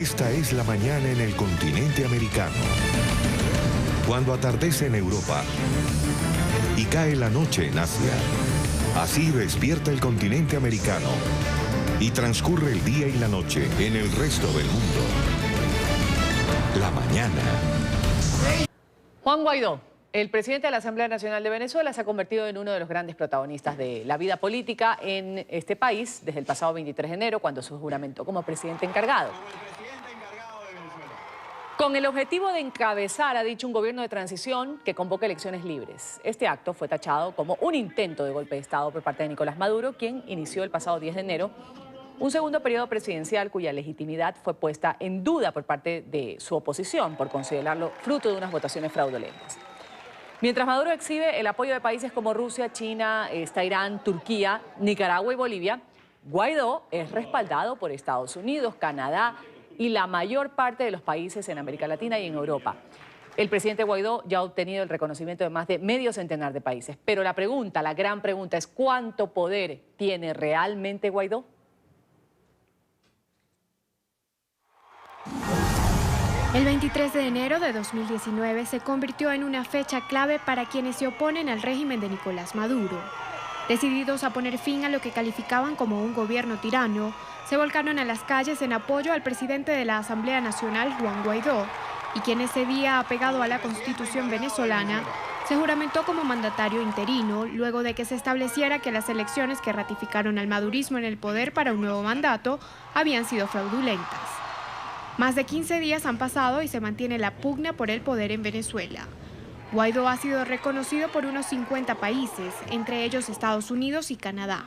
Esta es la mañana en el continente americano. Cuando atardece en Europa y cae la noche en Asia. Así despierta el continente americano y transcurre el día y la noche en el resto del mundo. La mañana. Juan Guaidó, el presidente de la Asamblea Nacional de Venezuela, se ha convertido en uno de los grandes protagonistas de la vida política en este país desde el pasado 23 de enero, cuando se juramentó como presidente encargado. Con el objetivo de encabezar, ha dicho, un gobierno de transición que convoque elecciones libres. Este acto fue tachado como un intento de golpe de Estado por parte de Nicolás Maduro, quien inició el pasado 10 de enero un segundo periodo presidencial cuya legitimidad fue puesta en duda por parte de su oposición por considerarlo fruto de unas votaciones fraudulentas. Mientras Maduro exhibe el apoyo de países como Rusia, China, Irán, Turquía, Nicaragua y Bolivia, Guaidó es respaldado por Estados Unidos, Canadá y la mayor parte de los países en América Latina y en Europa. El presidente Guaidó ya ha obtenido el reconocimiento de más de medio centenar de países. Pero la gran pregunta es, ¿cuánto poder tiene realmente Guaidó? El 23 de enero de 2019 se convirtió en una fecha clave para quienes se oponen al régimen de Nicolás Maduro. Decididos a poner fin a lo que calificaban como un gobierno tirano, se volcaron a las calles en apoyo al presidente de la Asamblea Nacional, Juan Guaidó, y quien ese día, apegado a la Constitución venezolana, se juramentó como mandatario interino luego de que se estableciera que las elecciones que ratificaron al madurismo en el poder para un nuevo mandato habían sido fraudulentas. Más de 15 días han pasado y se mantiene la pugna por el poder en Venezuela. Guaidó ha sido reconocido por unos 50 países, entre ellos Estados Unidos y Canadá.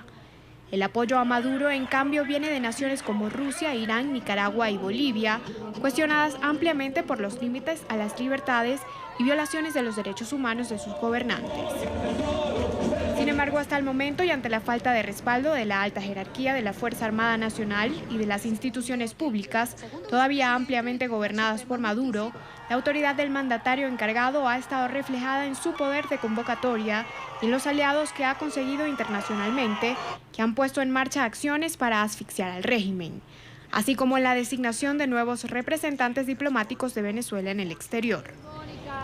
El apoyo a Maduro, en cambio, viene de naciones como Rusia, Irán, Nicaragua y Bolivia, cuestionadas ampliamente por los límites a las libertades y violaciones de los derechos humanos de sus gobernantes. Sin embargo, hasta el momento y ante la falta de respaldo de la alta jerarquía de la Fuerza Armada Nacional y de las instituciones públicas, todavía ampliamente gobernadas por Maduro, la autoridad del mandatario encargado ha estado reflejada en su poder de convocatoria y en los aliados que ha conseguido internacionalmente, que han puesto en marcha acciones para asfixiar al régimen, así como en la designación de nuevos representantes diplomáticos de Venezuela en el exterior.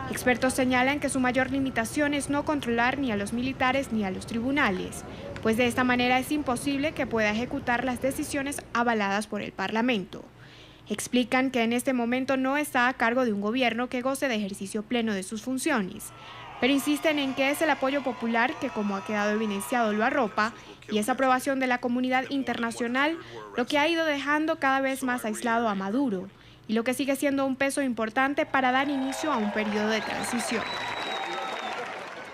Expertos señalan que su mayor limitación es no controlar ni a los militares ni a los tribunales, pues de esta manera es imposible que pueda ejecutar las decisiones avaladas por el Parlamento. Explican que en este momento no está a cargo de un gobierno que goce de ejercicio pleno de sus funciones, pero insisten en que es el apoyo popular que, como ha quedado evidenciado, lo arropa, y esa aprobación de la comunidad internacional lo que ha ido dejando cada vez más aislado a Maduro, y lo que sigue siendo un peso importante para dar inicio a un periodo de transición.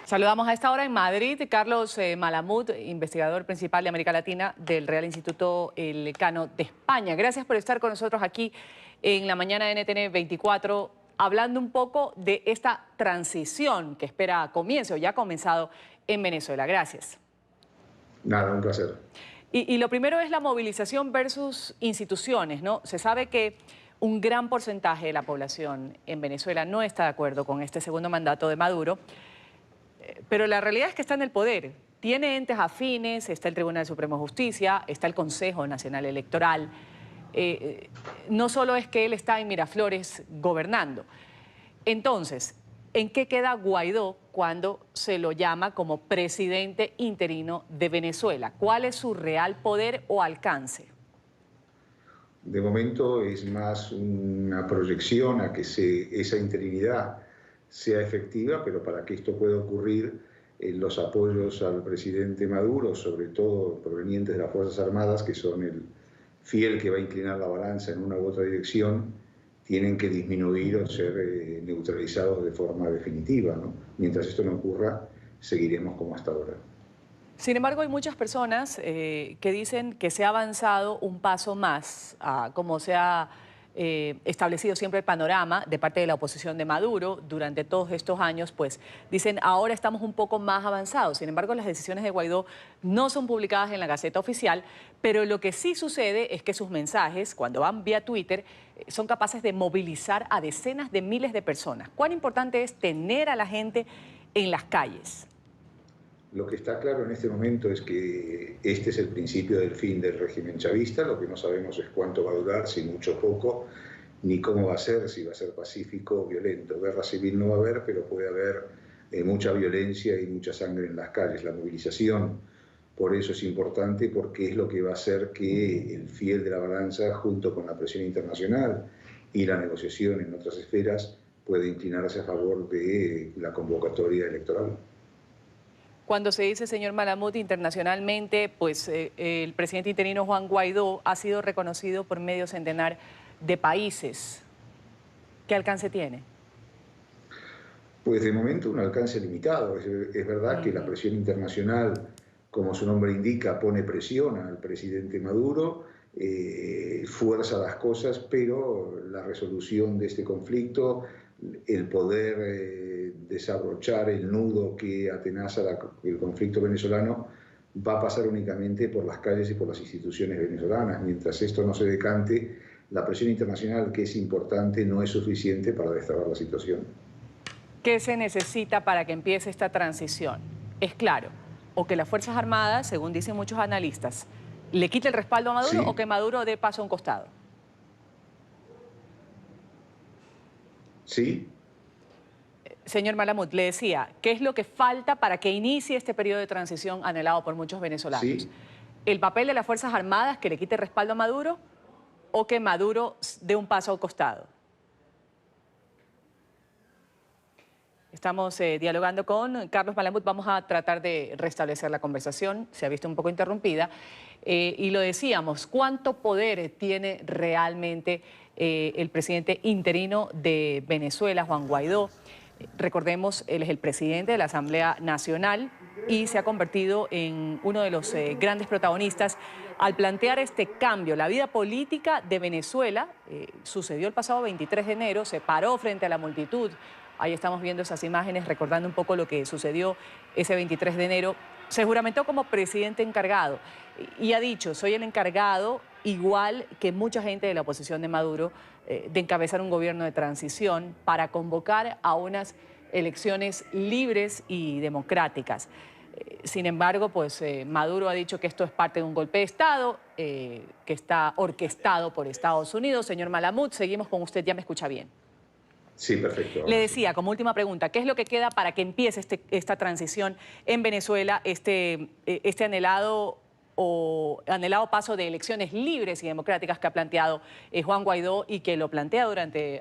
Saludamos a esta hora en Madrid Carlos Malamud, investigador principal de América Latina del Real Instituto Elcano de España. Gracias por estar con nosotros aquí en la mañana de NTN 24, hablando un poco de esta transición que espera comience o ya ha comenzado en Venezuela. Gracias. Nada, un placer. Y lo primero es la movilización versus instituciones, ¿no? Se sabe que un gran porcentaje de la población en Venezuela no está de acuerdo con este segundo mandato de Maduro, pero la realidad es que está en el poder. Tiene entes afines, está el Tribunal Supremo de Justicia, está el Consejo Nacional Electoral. No solo es que él está en Miraflores gobernando. Entonces, ¿en qué queda Guaidó cuando se lo llama como presidente interino de Venezuela? ¿Cuál es su real poder o alcance? De momento es más una proyección a que esa interinidad sea efectiva, pero para que esto pueda ocurrir, los apoyos al presidente Maduro, sobre todo provenientes de las Fuerzas Armadas, que son el fiel que va a inclinar la balanza en una u otra dirección, tienen que disminuir o ser neutralizados de forma definitiva, ¿no? Mientras esto no ocurra, seguiremos como hasta ahora. Sin embargo, hay muchas personas que dicen que se ha avanzado un paso más, como se ha establecido siempre el panorama de parte de la oposición de Maduro durante todos estos años, pues dicen ahora estamos un poco más avanzados. Sin embargo, las decisiones de Guaidó no son publicadas en la Gaceta Oficial, pero lo que sí sucede es que sus mensajes, cuando van vía Twitter, son capaces de movilizar a decenas de miles de personas. ¿Cuán importante es tener a la gente en las calles? Lo que está claro en este momento es que este es el principio del fin del régimen chavista. Lo que no sabemos es cuánto va a durar, si mucho o poco, ni cómo va a ser, si va a ser pacífico o violento. Guerra civil no va a haber, pero puede haber mucha violencia y mucha sangre en las calles. La movilización, por eso es importante, porque es lo que va a hacer que el fiel de la balanza, junto con la presión internacional y la negociación en otras esferas, puede inclinarse a favor de la convocatoria electoral. Cuando se dice, señor Malamud, internacionalmente, pues el presidente interino Juan Guaidó ha sido reconocido por medio centenar de países. ¿Qué alcance tiene? Pues de momento un alcance limitado. Es verdad que la presión internacional, como su nombre indica, pone presión al presidente Maduro, fuerza las cosas, pero la resolución de este conflicto, el poder desabrochar el nudo que atenaza el conflicto venezolano, va a pasar únicamente por las calles y por las instituciones venezolanas. Mientras esto no se decante, la presión internacional, que es importante, no es suficiente para destrabar la situación. ¿Qué se necesita para que empiece esta transición? Es claro, o que las Fuerzas Armadas, según dicen muchos analistas, le quite el respaldo a Maduro, sí, o que Maduro dé paso a un costado. Sí. Señor Malamud, le decía, ¿qué es lo que falta para que inicie este periodo de transición anhelado por muchos venezolanos? Sí. ¿El papel de las Fuerzas Armadas que le quite el respaldo a Maduro o que Maduro dé un paso al costado? Estamos dialogando con Carlos Malamud. Vamos a tratar de restablecer la conversación. Se ha visto un poco interrumpida. Y lo decíamos, ¿cuánto poder tiene realmente el presidente interino de Venezuela, Juan Guaidó? Recordemos, él es el presidente de la Asamblea Nacional y se ha convertido en uno de los grandes protagonistas al plantear este cambio. La vida política de Venezuela sucedió el pasado 23 de enero, se paró frente a la multitud. Ahí estamos viendo esas imágenes, recordando un poco lo que sucedió ese 23 de enero. Se juramentó como presidente encargado y ha dicho, soy el encargado, igual que mucha gente de la oposición de Maduro, de encabezar un gobierno de transición para convocar a unas elecciones libres y democráticas. Sin embargo, pues Maduro ha dicho que esto es parte de un golpe de Estado, que está orquestado por Estados Unidos. Señor Malamud, seguimos con usted, ya me escucha bien. Sí, perfecto. Le decía, como última pregunta, ¿qué es lo que queda para que empiece esta transición en Venezuela, este anhelado paso de elecciones libres y democráticas que ha planteado Juan Guaidó y que lo plantea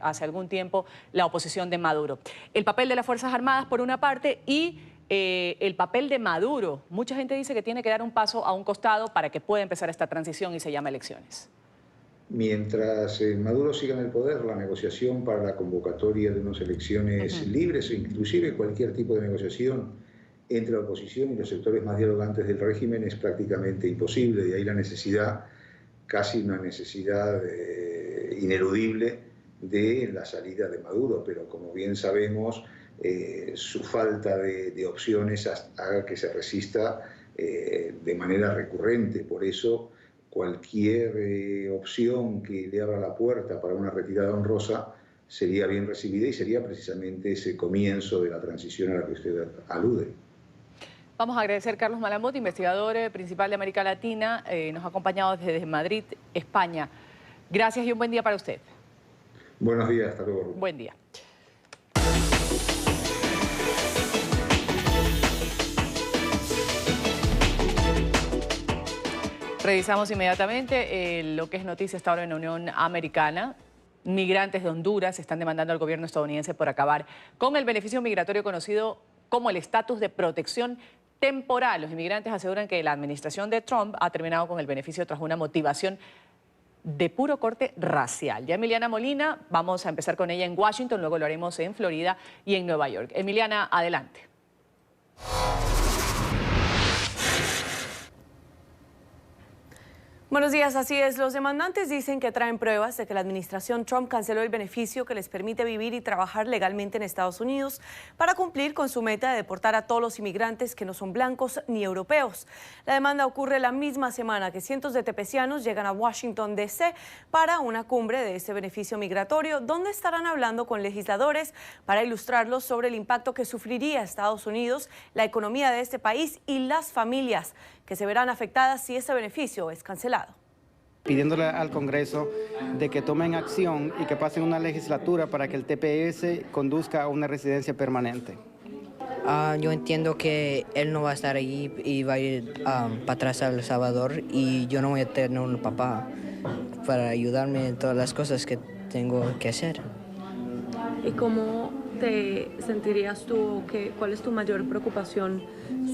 hace algún tiempo la oposición de Maduro? El papel de las Fuerzas Armadas, por una parte, y el papel de Maduro. Mucha gente dice que tiene que dar un paso a un costado para que pueda empezar esta transición y se llama elecciones. Mientras Maduro siga en el poder, la negociación para la convocatoria de unas elecciones libres, o inclusive cualquier tipo de negociación entre la oposición y los sectores más dialogantes del régimen, es prácticamente imposible. De ahí la necesidad, casi una necesidad ineludible, de la salida de Maduro. Pero como bien sabemos, su falta de opciones haga que se resista de manera recurrente. Por eso, cualquier opción que le abra la puerta para una retirada honrosa sería bien recibida y sería precisamente ese comienzo de la transición a la que usted alude. Vamos a agradecer a Carlos Malamud, investigador principal de América Latina, nos ha acompañado desde Madrid, España. Gracias y un buen día para usted. Buenos días, hasta luego. Buen día. Revisamos inmediatamente lo que es noticia hasta ahora en la Unión Americana. Migrantes de Honduras están demandando al gobierno estadounidense por acabar con el beneficio migratorio conocido como el estatus de protección temporal. Los inmigrantes aseguran que la administración de Trump ha terminado con el beneficio tras una motivación de puro corte racial. Ya Emiliana Molina, vamos a empezar con ella en Washington, luego lo haremos en Florida y en Nueva York. Emiliana, adelante. Buenos días, así es. Los demandantes dicen que traen pruebas de que la administración Trump canceló el beneficio que les permite vivir y trabajar legalmente en Estados Unidos para cumplir con su meta de deportar a todos los inmigrantes que no son blancos ni europeos. La demanda ocurre la misma semana que cientos de tepecianos llegan a Washington, D.C. para una cumbre de ese beneficio migratorio, donde estarán hablando con legisladores para ilustrarlos sobre el impacto que sufriría Estados Unidos, la economía de este país y las familias que se verán afectadas si ese beneficio es cancelado. Pidiéndole al Congreso de que tomen acción y que pasen una legislatura para que el TPS conduzca a una residencia permanente. Yo entiendo que él no va a estar allí y va a ir para atrás a El Salvador, y yo no voy a tener un papá para ayudarme en todas las cosas que tengo que hacer. ¿Y cómo te sentirías tú? ¿Cuál es tu mayor preocupación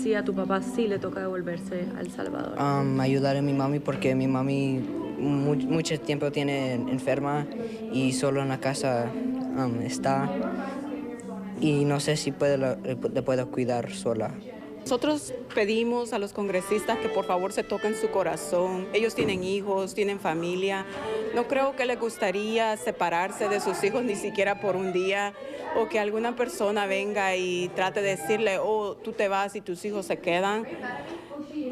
si a tu papá sí le toca devolverse a El Salvador? Ayudar a mi mami, porque mi mami mucho tiempo tiene enferma y solo en la casa está, y no sé si le puedo cuidar sola. Nosotros pedimos a los congresistas que por favor se toquen su corazón. Ellos tienen hijos, tienen familia. No creo que les gustaría separarse de sus hijos ni siquiera por un día, o que alguna persona venga y trate de decirle, oh, tú te vas y tus hijos se quedan.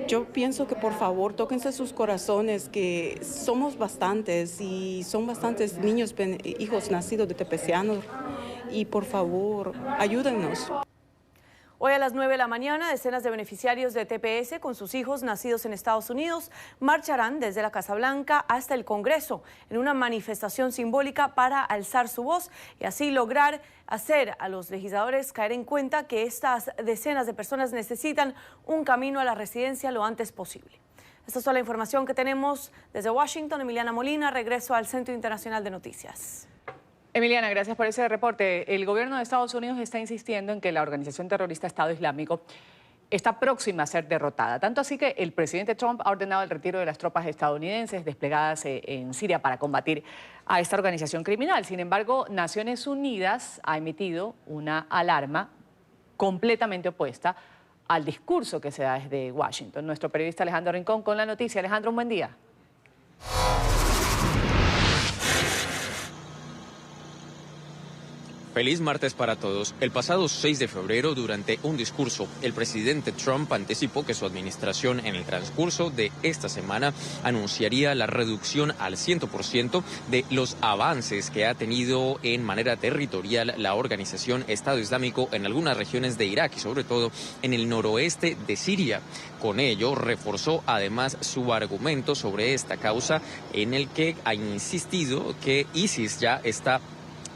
Yo pienso que por favor tóquense sus corazones, que somos bastantes y son bastantes niños, hijos nacidos de tepecianos, y por favor ayúdennos. Hoy a las 9 de la mañana, decenas de beneficiarios de TPS con sus hijos nacidos en Estados Unidos marcharán desde la Casa Blanca hasta el Congreso en una manifestación simbólica para alzar su voz y así lograr hacer a los legisladores caer en cuenta que estas decenas de personas necesitan un camino a la residencia lo antes posible. Esta es toda la información que tenemos desde Washington. Emiliana Molina, regreso al Centro Internacional de Noticias. Emiliana, gracias por ese reporte. El gobierno de Estados Unidos está insistiendo en que la organización terrorista Estado Islámico está próxima a ser derrotada. Tanto así que el presidente Trump ha ordenado el retiro de las tropas estadounidenses desplegadas en Siria para combatir a esta organización criminal. Sin embargo, Naciones Unidas ha emitido una alarma completamente opuesta al discurso que se da desde Washington. Nuestro periodista Alejandro Rincón con la noticia. Alejandro, un buen día. Feliz martes para todos. El pasado 6 de febrero, durante un discurso, el presidente Trump anticipó que su administración en el transcurso de esta semana anunciaría la reducción al 100% de los avances que ha tenido en manera territorial la organización Estado Islámico en algunas regiones de Irak y sobre todo en el noroeste de Siria. Con ello, reforzó además su argumento sobre esta causa, en el que ha insistido que ISIS ya está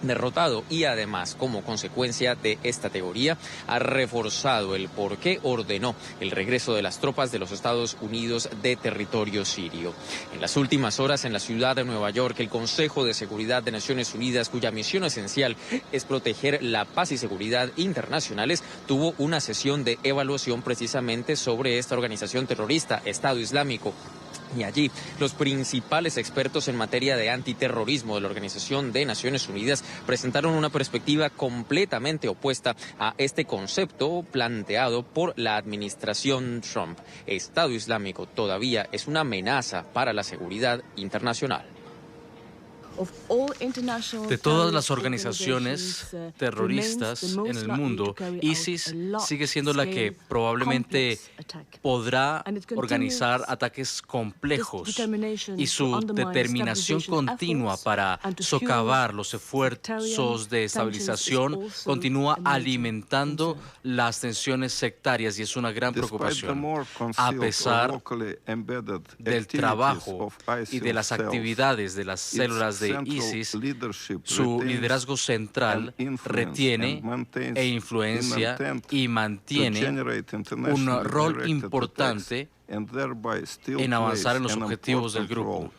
derrotado y además, como consecuencia de esta teoría, ha reforzado el por qué ordenó el regreso de las tropas de los Estados Unidos de territorio sirio. En las últimas horas, en la ciudad de Nueva York, el Consejo de Seguridad de Naciones Unidas, cuya misión esencial es proteger la paz y seguridad internacionales, tuvo una sesión de evaluación precisamente sobre esta organización terrorista, Estado Islámico. Y allí, los principales expertos en materia de antiterrorismo de la Organización de Naciones Unidas presentaron una perspectiva completamente opuesta a este concepto planteado por la administración Trump. Estado Islámico todavía es una amenaza para la seguridad internacional. De todas las organizaciones terroristas en el mundo, ISIS sigue siendo la que probablemente podrá organizar ataques complejos, y su determinación continua para socavar los esfuerzos de estabilización continúa alimentando las tensiones sectarias, y es una gran preocupación. A pesar del trabajo y de las actividades de las células de ISIS, su liderazgo central retiene e influencia y mantiene un rol importante en avanzar en los objetivos del grupo.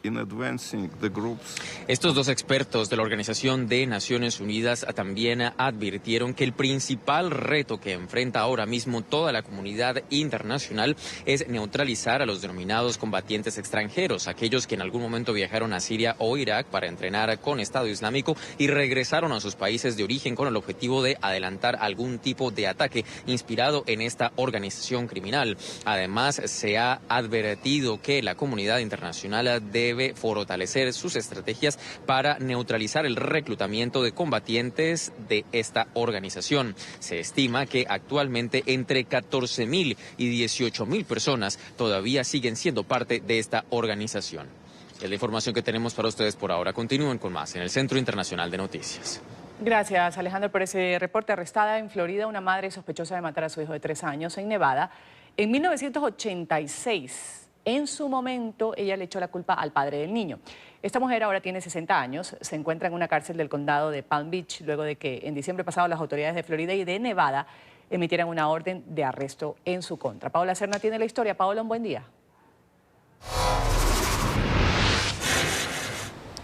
Estos dos expertos de la Organización de Naciones Unidas también advirtieron que el principal reto que enfrenta ahora mismo toda la comunidad internacional es neutralizar a los denominados combatientes extranjeros, aquellos que en algún momento viajaron a Siria o Irak para entrenar con Estado Islámico y regresaron a sus países de origen con el objetivo de adelantar algún tipo de ataque inspirado en esta organización criminal. Además, se ha ha advertido que la comunidad internacional debe fortalecer sus estrategias para neutralizar el reclutamiento de combatientes de esta organización. Se estima que actualmente entre 14.000 y 18.000 personas todavía siguen siendo parte de esta organización. Es la información que tenemos para ustedes por ahora. Continúen con más en el Centro Internacional de Noticias. Gracias, Alejandro, por ese reporte. Arrestada en Florida una madre sospechosa de matar a su hijo de 3 años en Nevada. En 1986, en su momento, ella le echó la culpa al padre del niño. Esta mujer ahora tiene 60 años, se encuentra en una cárcel del condado de Palm Beach, luego de que en diciembre pasado las autoridades de Florida y de Nevada emitieran una orden de arresto en su contra. Paola Serna tiene la historia. Paola, un buen día.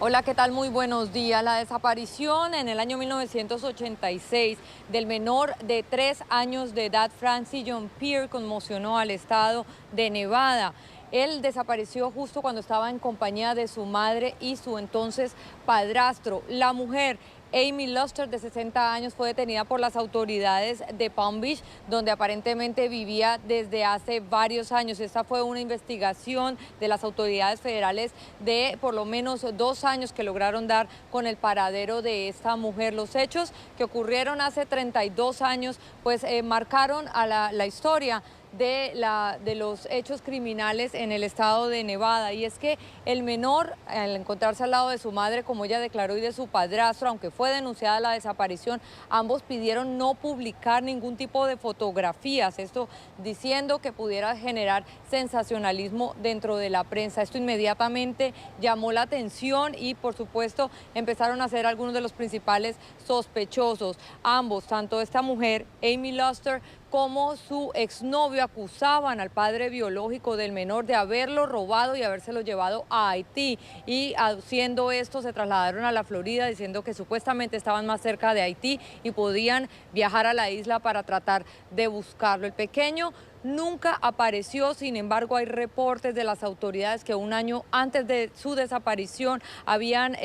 Hola, ¿qué tal? Muy buenos días. La desaparición en el año 1986 del menor de 3 años de edad, Francis John Pierre, conmocionó al estado de Nevada. Él desapareció justo cuando estaba en compañía de su madre y su entonces padrastro. La mujer, Amy Luster, de 60 años, fue detenida por las autoridades de Palm Beach, donde aparentemente vivía desde hace varios años. Esta fue una investigación de las autoridades federales de por lo menos 2 años que lograron dar con el paradero de esta mujer. Los hechos que ocurrieron hace 32 años pues marcaron a la historia de los hechos criminales en el estado de Nevada, y es que el menor, al encontrarse al lado de su madre, como ella declaró, y de su padrastro, aunque fue denunciada la desaparición, ambos pidieron no publicar ningún tipo de fotografías, esto diciendo que pudiera generar sensacionalismo dentro de la prensa. Esto inmediatamente llamó la atención y por supuesto empezaron a ser algunos de los principales sospechosos. Ambos, tanto esta mujer, Amy Luster, como su exnovio, acusaban al padre biológico del menor de haberlo robado y habérselo llevado a Haití, y haciendo esto se trasladaron a la Florida diciendo que supuestamente estaban más cerca de Haití y podían viajar a la isla para tratar de buscarlo. El pequeño nunca apareció, sin embargo hay reportes de las autoridades que un año antes de su desaparición habían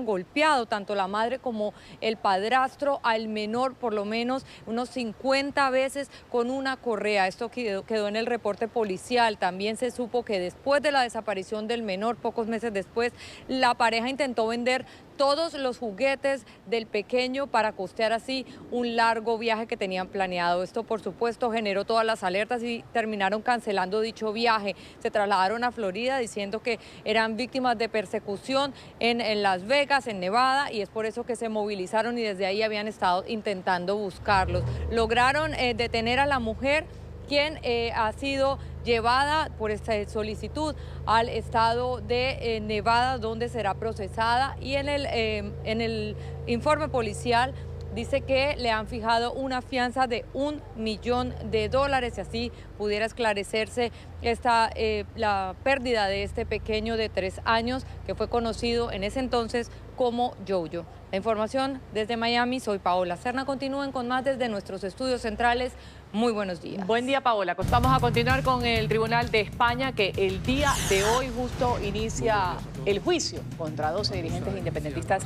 golpeado tanto la madre como el padrastro al menor por lo menos unos 50 veces con una correa. Esto quedó en el reporte policial. También se supo que después de la desaparición del menor, pocos meses después, la pareja intentó vender todos los juguetes del pequeño para costear así un largo viaje que tenían planeado. Esto, por supuesto, generó todas las alertas y terminaron cancelando dicho viaje. Se trasladaron a Florida diciendo que eran víctimas de persecución en Las Vegas, en Nevada, y es por eso que se movilizaron y desde ahí habían estado intentando buscarlos. Lograron detener a la mujer, quien ha sido llevada por esta solicitud al estado de Nevada, donde será procesada, y en el informe policial dice que le han fijado una fianza de $1 millón y así pudiera esclarecerse la pérdida de este pequeño de 3 años que fue conocido en ese entonces como Jojo. La información desde Miami, soy Paola Serna. Continúen con más desde nuestros estudios centrales. Muy buenos días. Buen día, Paola. Vamos a continuar con el Tribunal de España, que el día de hoy justo inicia el juicio contra 12 dirigentes independentistas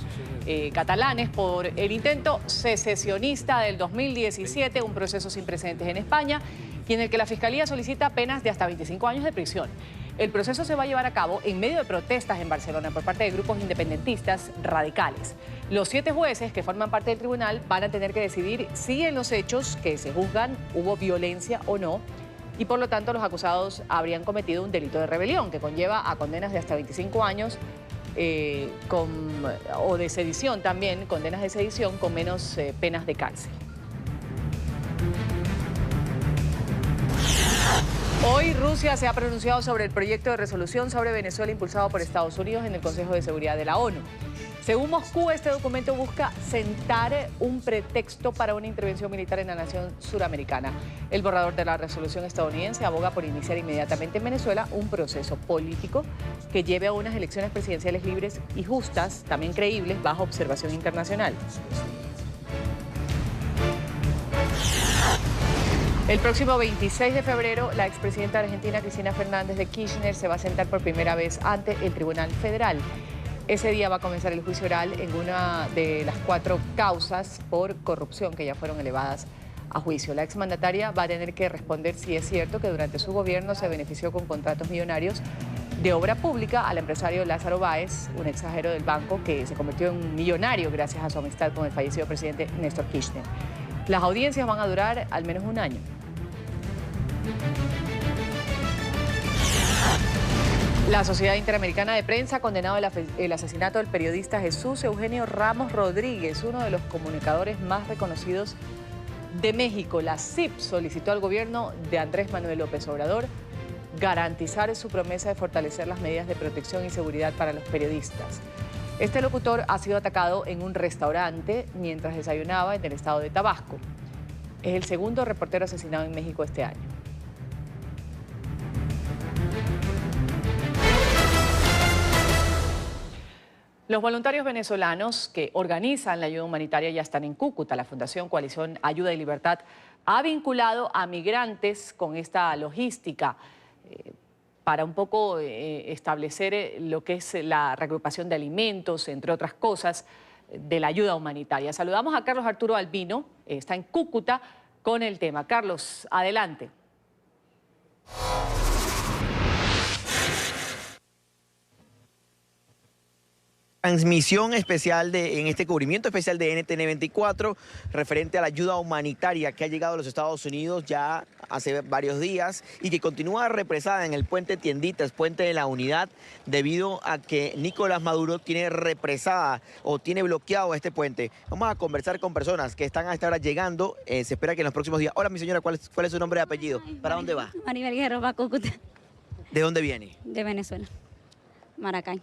catalanes por el intento secesionista del 2017, un proceso sin precedentes en España, y en el que la Fiscalía solicita penas de hasta 25 años de prisión. El proceso se va a llevar a cabo en medio de protestas en Barcelona por parte de grupos independentistas radicales. Los 7 jueces que forman parte del tribunal van a tener que decidir si en los hechos que se juzgan hubo violencia o no, y por lo tanto los acusados habrían cometido un delito de rebelión que conlleva a condenas de hasta 25 años o de sedición también, condenas de sedición con menos penas de cárcel. Hoy Rusia se ha pronunciado sobre el proyecto de resolución sobre Venezuela impulsado por Estados Unidos en el Consejo de Seguridad de la ONU. Según Moscú, este documento busca sentar un pretexto para una intervención militar en la nación suramericana. El borrador de la resolución estadounidense aboga por iniciar inmediatamente en Venezuela un proceso político que lleve a unas elecciones presidenciales libres y justas, también creíbles, bajo observación internacional. El próximo 26 de febrero, la expresidenta argentina Cristina Fernández de Kirchner se va a sentar por primera vez ante el Tribunal Federal. Ese día va a comenzar el juicio oral en una de las 4 causas por corrupción que ya fueron elevadas a juicio. La exmandataria va a tener que responder si es cierto que durante su gobierno se benefició con contratos millonarios de obra pública al empresario Lázaro Báez, un exagero del banco que se convirtió en un millonario gracias a su amistad con el fallecido presidente Néstor Kirchner. Las audiencias van a durar al menos un año. La Sociedad Interamericana de Prensa ha condenado el asesinato del periodista Jesús Eugenio Ramos Rodríguez, uno de los comunicadores más reconocidos de México. La CIP solicitó al gobierno de Andrés Manuel López Obrador garantizar su promesa de fortalecer las medidas de protección y seguridad para los periodistas. Este locutor ha sido atacado en un restaurante mientras desayunaba en el estado de Tabasco. Es el segundo reportero asesinado en México este año. Los voluntarios venezolanos que organizan la ayuda humanitaria ya están en Cúcuta. La Fundación Coalición Ayuda y Libertad ha vinculado a migrantes con esta logística para un poco establecer lo que es la reagrupación de alimentos, entre otras cosas, de la ayuda humanitaria. Saludamos a Carlos Arturo Albino, está en Cúcuta con el tema. Carlos, adelante. Transmisión especial en este cubrimiento especial de NTN 24 referente a la ayuda humanitaria que ha llegado a los Estados Unidos ya hace varios días y que continúa represada en el puente Tienditas, puente de la Unidad, debido a que Nicolás Maduro tiene represada o tiene bloqueado este puente. Vamos a conversar con personas que están a esta hora llegando, se espera que en los próximos días. Hola, mi señora, ¿cuál es su nombre y apellido? ¿Para dónde va? Maribel Guerrero, va a Cúcuta. ¿De dónde viene? De Venezuela, Maracay.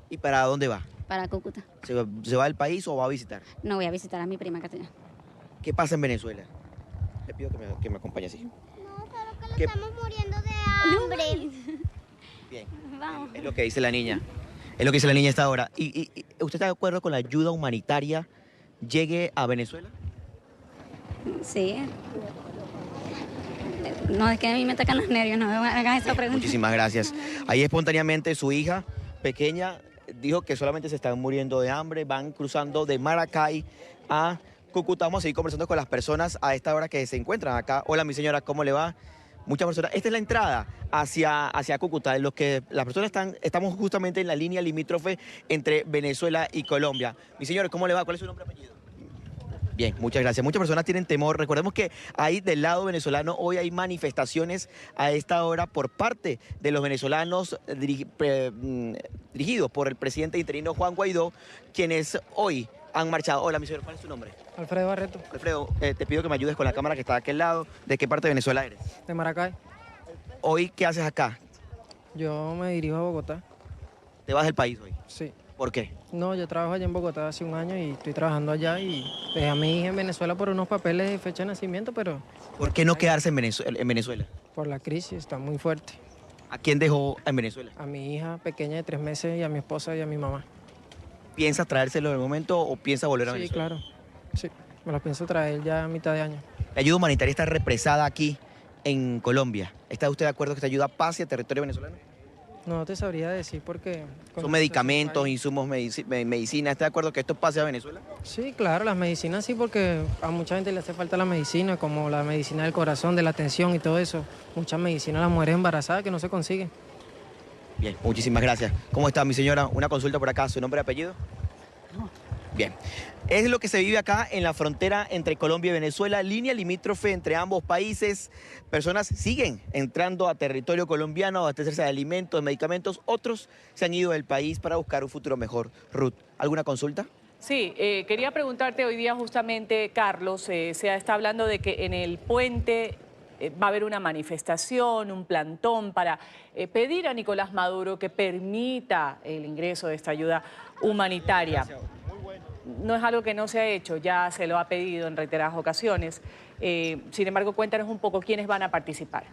¿Y para dónde va? Para Cúcuta. ¿Se va del país o va a visitar? No, voy a visitar a mi prima Castellana. ¿Qué pasa en Venezuela? Le pido que me acompañe así. No, claro que estamos muriendo de hambre. Bien, vamos. Es lo que dice la niña. Es lo que dice la niña a esta hora. ¿Y usted está de acuerdo con la ayuda humanitaria llegue a Venezuela? Sí. No, es que a mí me atacan los nervios, no me hagan esa pregunta. Muchísimas gracias. Ahí espontáneamente su hija pequeña dijo que solamente se están muriendo de hambre, van cruzando de Maracay a Cúcuta. Vamos a seguir conversando con las personas a esta hora que se encuentran acá. Hola, mi señora, ¿cómo le va? Muchas personas. Esta es la entrada hacia Cúcuta, en los que las personas estamos justamente en la línea limítrofe entre Venezuela y Colombia. Mi señora, ¿cómo le va? ¿Cuál es su nombre y apellido? Bien, muchas gracias. Muchas personas tienen temor. Recordemos que ahí del lado venezolano hoy hay manifestaciones a esta hora por parte de los venezolanos dirigidos por el presidente interino Juan Guaidó, quienes hoy han marchado. Hola, mi señor, ¿cuál es tu nombre? Alfredo Barreto. Alfredo, te pido que me ayudes con la cámara que está de aquel lado. ¿De qué parte de Venezuela eres? De Maracay. ¿Hoy qué haces acá? Yo me dirijo a Bogotá. ¿Te vas del país hoy? Sí. ¿Por qué? No, yo trabajo allá en Bogotá hace un año y estoy trabajando allá y dejé a mi hija en Venezuela por unos papeles de fecha de nacimiento, pero... ¿Por qué no quedarse en Venezuela? Por la crisis, está muy fuerte. ¿A quién dejó en Venezuela? A mi hija pequeña de 3 meses y a mi esposa y a mi mamá. ¿Piensas traérselo en el momento o piensas volver a Sí, Venezuela? claro. Sí, me lo pienso traer ya a mitad de año. La ayuda humanitaria está represada aquí en Colombia. ¿Está usted de acuerdo que esta ayuda pase a territorio venezolano? No te sabría decir porque... ¿Son medicamentos, insumos, medicina? ¿Está de acuerdo que esto pase a Venezuela? Sí, claro, las medicinas sí, porque a mucha gente le hace falta la medicina, como la medicina del corazón, de la tensión y todo eso. Muchas medicinas a las mujeres embarazadas que no se consiguen. Bien, muchísimas gracias. ¿Cómo está, mi señora? Una consulta por acá. ¿Su nombre y apellido? Bien. Es lo que se vive acá en la frontera entre Colombia y Venezuela, línea limítrofe entre ambos países. Personas siguen entrando a territorio colombiano a abastecerse de alimentos, de medicamentos. Otros se han ido del país para buscar un futuro mejor. Ruth, ¿alguna consulta? Sí, quería preguntarte hoy día justamente, Carlos, se está hablando de que en el puente va a haber una manifestación, un plantón para pedir a Nicolás Maduro que permita el ingreso de esta ayuda humanitaria. No es algo que no se ha hecho, ya se lo ha pedido en reiteradas ocasiones. Sin embargo, cuéntanos un poco quiénes van a participar.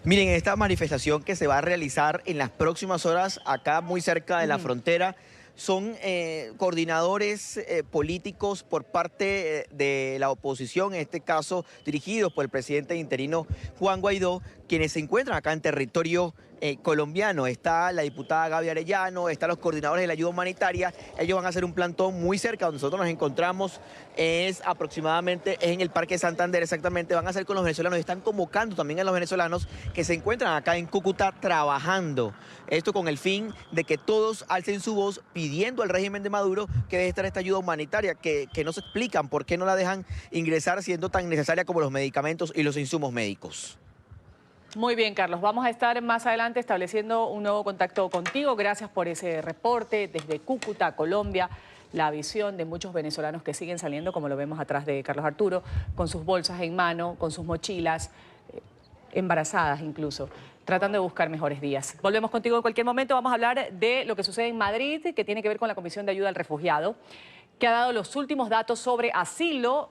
Miren, esta manifestación que se va a realizar en las próximas horas acá muy cerca de la frontera son coordinadores políticos por parte de la oposición, en este caso dirigidos por el presidente interino Juan Guaidó, quienes se encuentran acá en territorio colombiano. Está la diputada Gaby Arellano, están los coordinadores de la ayuda humanitaria. Ellos van a hacer un plantón muy cerca donde nosotros nos encontramos, es en el Parque Santander exactamente. Van a hacer con los venezolanos, están convocando también a los venezolanos que se encuentran acá en Cúcuta trabajando. Esto con el fin de que todos alcen su voz pidiendo al régimen de Maduro que deje estar esta ayuda humanitaria, que no se explican por qué no la dejan ingresar siendo tan necesaria como los medicamentos y los insumos médicos. Muy bien, Carlos. Vamos a estar más adelante estableciendo un nuevo contacto contigo. Gracias por ese reporte desde Cúcuta, Colombia. La visión de muchos venezolanos que siguen saliendo, como lo vemos atrás de Carlos Arturo, con sus bolsas en mano, con sus mochilas, embarazadas incluso, tratando de buscar mejores días. Volvemos contigo en cualquier momento. Vamos a hablar de lo que sucede en Madrid, que tiene que ver con la Comisión de Ayuda al Refugiado, que ha dado los últimos datos sobre asilo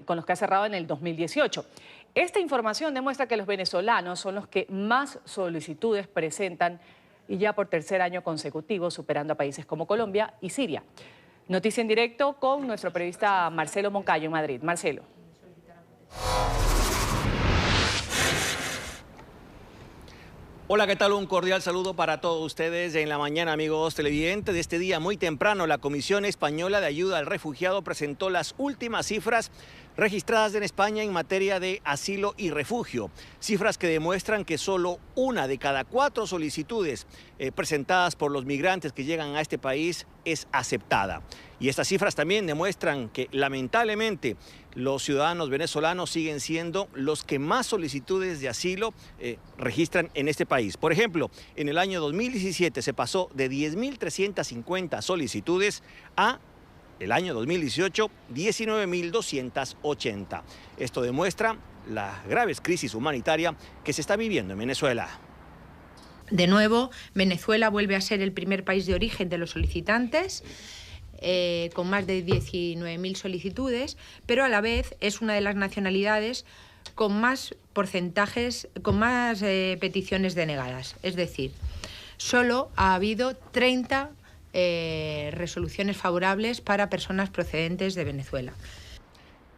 con los que ha cerrado en el 2018. Esta información demuestra que los venezolanos son los que más solicitudes presentan y ya por tercer año consecutivo, superando a países como Colombia y Siria. Noticia en directo con nuestro periodista Marcelo Moncayo en Madrid. Marcelo. Hola, ¿qué tal? Un cordial saludo para todos ustedes en la mañana, amigos televidentes. De este día muy temprano, la Comisión Española de Ayuda al Refugiado presentó las últimas cifras registradas en España en materia de asilo y refugio. Cifras que demuestran que solo 1 de cada 4 solicitudes presentadas por los migrantes que llegan a este país es aceptada. Y estas cifras también demuestran que, lamentablemente, los ciudadanos venezolanos siguen siendo los que más solicitudes de asilo registran en este país. Por ejemplo, en el año 2017 se pasó de 10.350 solicitudes a el año 2018, 19.280. Esto demuestra la grave crisis humanitaria que se está viviendo en Venezuela. De nuevo, Venezuela vuelve a ser el primer país de origen de los solicitantes, con más de 19.000 solicitudes, pero a la vez es una de las nacionalidades con más porcentajes, con más peticiones denegadas. Es decir, solo ha habido 30 resoluciones favorables para personas procedentes de Venezuela.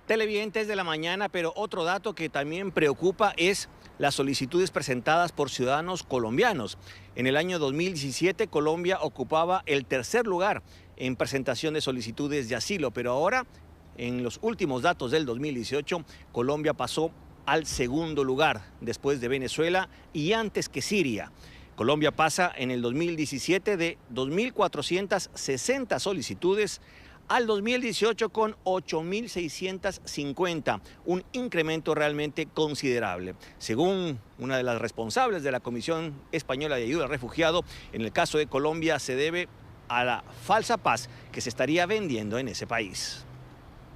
Televidentes de la mañana, pero otro dato que también preocupa es las solicitudes presentadas por ciudadanos colombianos. En el año 2017, Colombia ocupaba el tercer lugar en presentación de solicitudes de asilo, pero ahora, en los últimos datos del 2018, Colombia pasó al segundo lugar, después de Venezuela y antes que Siria. Colombia pasa en el 2017 de 2.460 solicitudes al 2018 con 8.650, un incremento realmente considerable. Según una de las responsables de la Comisión Española de Ayuda al Refugiado, en el caso de Colombia se debe a la falsa paz que se estaría vendiendo en ese país.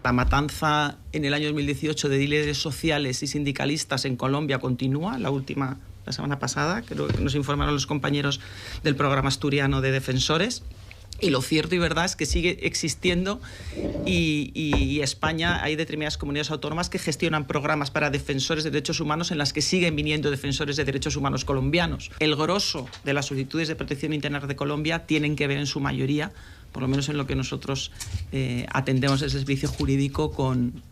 La matanza en el año 2018 de líderes sociales y sindicalistas en Colombia continúa, la semana pasada, creo que nos informaron los compañeros del programa asturiano de defensores. Y lo cierto y verdad es que sigue existiendo y España, hay determinadas comunidades autónomas que gestionan programas para defensores de derechos humanos en las que siguen viniendo defensores de derechos humanos colombianos. El grosso de las solicitudes de protección interna de Colombia tienen que ver en su mayoría, por lo menos en lo que nosotros atendemos el servicio jurídico con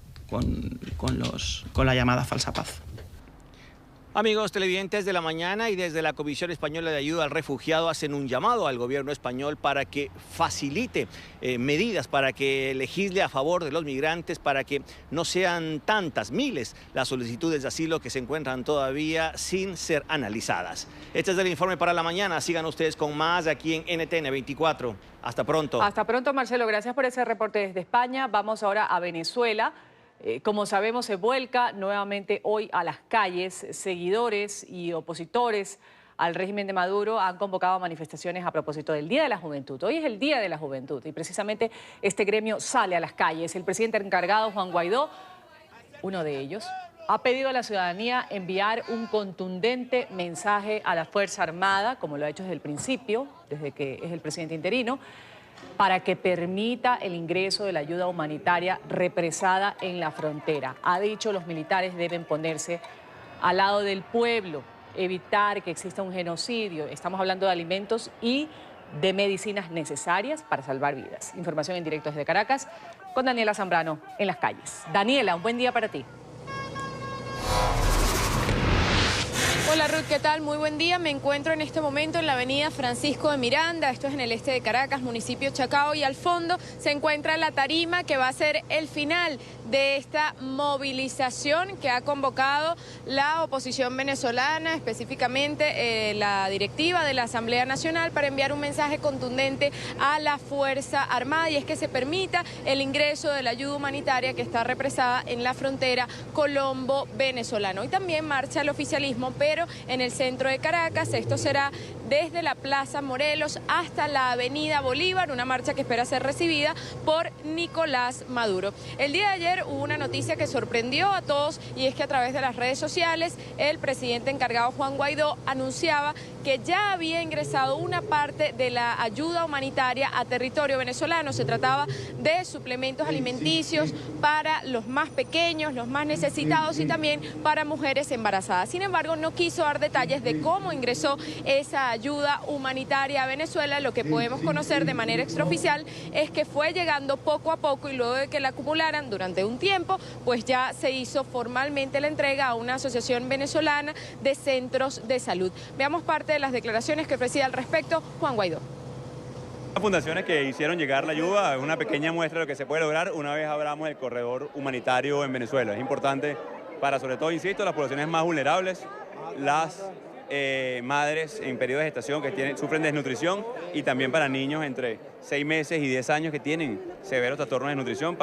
la llamada falsa paz. Amigos televidentes de la mañana, y desde la Comisión Española de Ayuda al Refugiado hacen un llamado al gobierno español para que facilite medidas, para que legisle a favor de los migrantes, para que no sean tantas, miles, las solicitudes de asilo que se encuentran todavía sin ser analizadas. Este es el informe para la mañana. Sigan ustedes con más aquí en NTN 24. Hasta pronto. Hasta pronto, Marcelo. Gracias por ese reporte desde España. Vamos ahora a Venezuela. Como sabemos, se vuelca nuevamente hoy a las calles. Seguidores y opositores al régimen de Maduro han convocado manifestaciones a propósito del Día de la Juventud. Hoy es el Día de la Juventud y precisamente este gremio sale a las calles. El presidente encargado, Juan Guaidó, uno de ellos, ha pedido a la ciudadanía enviar un contundente mensaje a la Fuerza Armada, como lo ha hecho desde el principio, desde que es el presidente interino, para que permita el ingreso de la ayuda humanitaria represada en la frontera. Ha dicho, los militares deben ponerse al lado del pueblo, evitar que exista un genocidio. Estamos hablando de alimentos y de medicinas necesarias para salvar vidas. Información en directo desde Caracas con Daniela Zambrano en las calles. Daniela, un buen día para ti. Hola Ruth, ¿qué tal? Muy buen día. Me encuentro en este momento en la avenida Francisco de Miranda, esto es en el este de Caracas, municipio Chacao, y al fondo se encuentra la tarima que va a ser el final de esta movilización que ha convocado la oposición venezolana, específicamente la directiva de la Asamblea Nacional, para enviar un mensaje contundente a la Fuerza Armada, y es que se permita el ingreso de la ayuda humanitaria que está represada en la frontera colombo-venezolana. Hoy también marcha el oficialismo, pero en el centro de Caracas. Esto será desde la Plaza Morelos hasta la Avenida Bolívar, una marcha que espera ser recibida por Nicolás Maduro. El día de ayer hubo una noticia que sorprendió a todos, y es que a través de las redes sociales el presidente encargado Juan Guaidó anunciaba que ya había ingresado una parte de la ayuda humanitaria a territorio venezolano. Se trataba de suplementos alimenticios para los más pequeños, los más necesitados, y también para mujeres embarazadas. Sin embargo, no quiso dar detalles de cómo ingresó esa ayuda humanitaria a Venezuela. Lo que podemos conocer de manera extraoficial es que fue llegando poco a poco, y luego de que la acumularan durante un tiempo, pues ya se hizo formalmente la entrega a una asociación venezolana de centros de salud. Veamos parte de las declaraciones que ofrecía al respecto Juan Guaidó. Las fundaciones que hicieron llegar la ayuda es una pequeña muestra de lo que se puede lograr una vez abramos el corredor humanitario en Venezuela. Es importante para, sobre todo, insisto, las poblaciones más vulnerables, las madres en periodo de gestación que sufren desnutrición, y también para niños entre 6 meses y 10 años que tienen severos trastornos de desnutrición.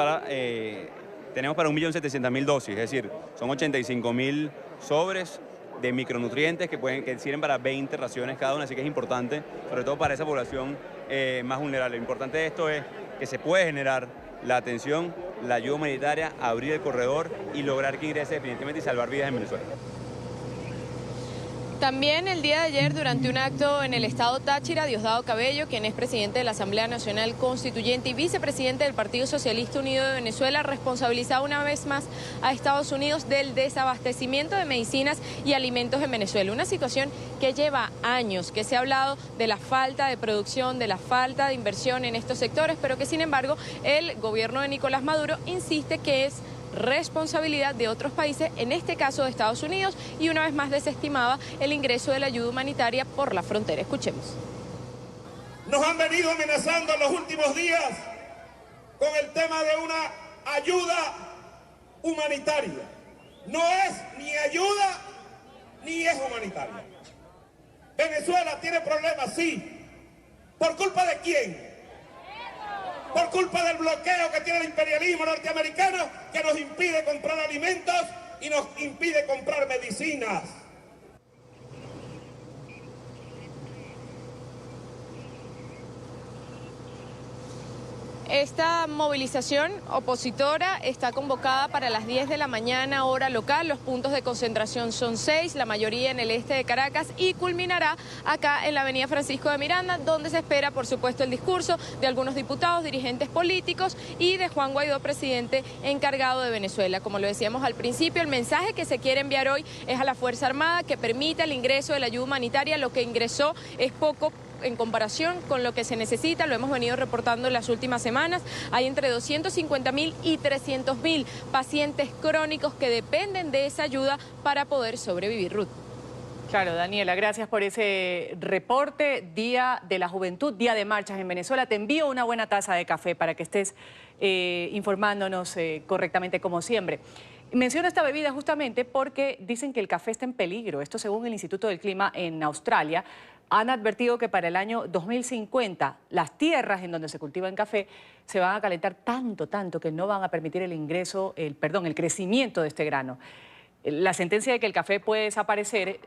Tenemos para 1.700.000 dosis, es decir, son 85.000 sobres de micronutrientes que sirven para 20 raciones cada una, así que es importante, sobre todo para esa población más vulnerable. Lo importante de esto es que se puede generar la atención, la ayuda humanitaria, abrir el corredor y lograr que ingrese definitivamente y salvar vidas en Venezuela. También el día de ayer, durante un acto en el estado Táchira, Diosdado Cabello, quien es presidente de la Asamblea Nacional Constituyente y vicepresidente del Partido Socialista Unido de Venezuela, responsabilizaba una vez más a Estados Unidos del desabastecimiento de medicinas y alimentos en Venezuela. Una situación que lleva años, que se ha hablado de la falta de producción, de la falta de inversión en estos sectores, pero que sin embargo el gobierno de Nicolás Maduro insiste que es responsabilidad de otros países, en este caso de Estados Unidos, y una vez más desestimaba el ingreso de la ayuda humanitaria por la frontera. Escuchemos. Nos han venido amenazando en los últimos días con el tema de una ayuda humanitaria. No es ni ayuda ni es humanitaria. Venezuela tiene problemas, sí. ¿Por culpa de quién? Por culpa del bloqueo que tiene el imperialismo norteamericano, que nos impide comprar alimentos y nos impide comprar medicinas. Esta movilización opositora está convocada para las 10 de la mañana, hora local. Los puntos de concentración son 6, la mayoría en el este de Caracas, y culminará acá en la avenida Francisco de Miranda, donde se espera, por supuesto, el discurso de algunos diputados, dirigentes políticos y de Juan Guaidó, presidente encargado de Venezuela. Como lo decíamos al principio, el mensaje que se quiere enviar hoy es a la Fuerza Armada, que permita el ingreso de la ayuda humanitaria. Lo que ingresó es poco en comparación con lo que se necesita, lo hemos venido reportando en las últimas semanas. Hay entre 250.000 y 300.000 pacientes crónicos que dependen de esa ayuda para poder sobrevivir. Ruth. Claro, Daniela, gracias por ese reporte. Día de la Juventud, día de marchas en Venezuela. Te envío una buena taza de café para que estés informándonos correctamente como siempre. Menciono esta bebida justamente porque dicen que el café está en peligro. Esto según el Instituto del Clima en Australia. Han advertido que para el año 2050 las tierras en donde se cultiva el café se van a calentar tanto que no van a permitir el crecimiento de este grano. La sentencia de que el café puede desaparecer,